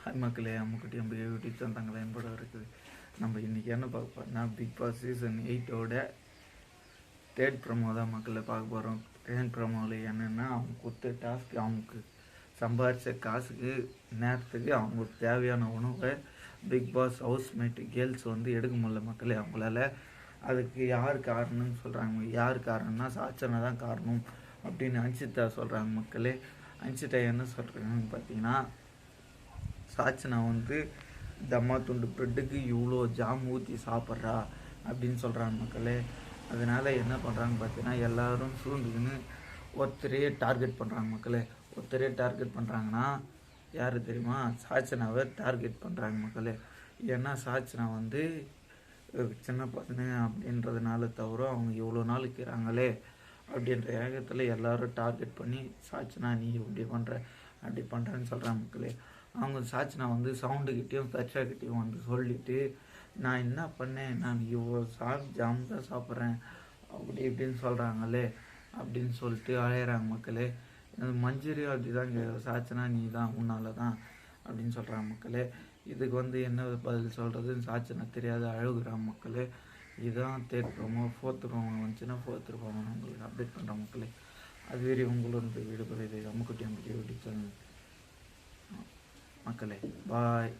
Hi மக்களே, அம்முக்குட்டி நம்ம YouTube சொந்தங்களை எம்போட இருக்குது. நம்ம இன்றைக்கி என்ன பார்க்க போகிறோம்னா, பிக் பாஸ் சீசன் 8ஓட தேர்ட் ப்ரோமோ தான் மக்களை பார்க்க போகிறோம். தேர்ட் ப்ரோமோவில் என்னென்னா, அவங்க கொடுத்த டாஸ்க்கு, அவங்களுக்கு சம்பாதிச்ச காசுக்கு நேரத்துக்கு அவங்களுக்கு தேவையான உணவை பிக் பாஸ் ஹவுஸ்மேட்டு கேர்ள்ஸ் எடுக்க முடியல மக்களே அவங்களால. அதுக்கு யார் காரணம்னு சொல்கிறாங்க. யார் காரணம்னா சாச்சனை தான் காரணம் அப்படின்னு அன்சிதா சொல்கிறாங்க மக்களே. அன்சிதா என்ன சொல்கிறாங்கன்னு பார்த்தீங்கன்னா, சாச்சனா தம்மா துண்டு ப்ரெட்டுக்கு இவ்வளோ ஜாம் ஊற்றி சாப்பிட்றா அப்படின்னு சொல்கிறாங்க மக்களே. அதனால் என்ன பண்ணுறாங்க பார்த்தீங்கன்னா, எல்லோரும் சூழ்ந்துக்குன்னு ஒருத்தரையே டார்கெட் பண்ணுறாங்க மக்களே. ஒருத்தரையே டார்கெட் பண்ணுறாங்கன்னா யார் தெரியுமா? சாச்சனாவை டார்கெட் பண்ணுறாங்க மக்களே. ஏன்னா சாச்சனா சின்ன பசங்க அப்படின்றதுனால தவிர அவங்க இவ்வளோ நாள் இருக்கிறாங்களே அப்படின்ற ஏகத்தில் எல்லோரும் டார்கெட் பண்ணி சாச்சனா நீ இப்படி பண்ணுற அப்படி பண்ணுறேன்னு சொல்கிறாங்க மக்களே. அவங்க சாச்சனா சவுண்டுக்கிட்டேயும் தச்சாக்கிட்டேயும் சொல்லிவிட்டு, நான் என்ன பண்ணேன், நான் இவ்வளோ ஜாம் தான் சாப்பிட்றேன் அப்படி இப்படின்னு சொல்கிறாங்களே அப்படின்னு சொல்லிட்டு அழையிறாங்க மக்களே. மஞ்சரியும் அப்படி தான் சாச்சனா நீ தான் உன்னால தான் அப்படின்னு சொல்கிறாங்க மக்களே. இதுக்கு என்ன பதில் சொல்கிறதுன்னு சாச்சனா தெரியாத அழுகுறாங்க மக்களே. இதுதான் தேர்ட் ப்ரோமோ. ஃபோர்த் ப்ரோமோ வந்துச்சுன்னா ஃபோர்த் ப்ரோமோ உங்களுக்கு அப்டேட் பண்ணுறேன் மக்களே. அதுவரை உங்களோட விடுபடுறது அம்முக்குட்டி யூடியூப் சேனல் மக்களே. பாய்.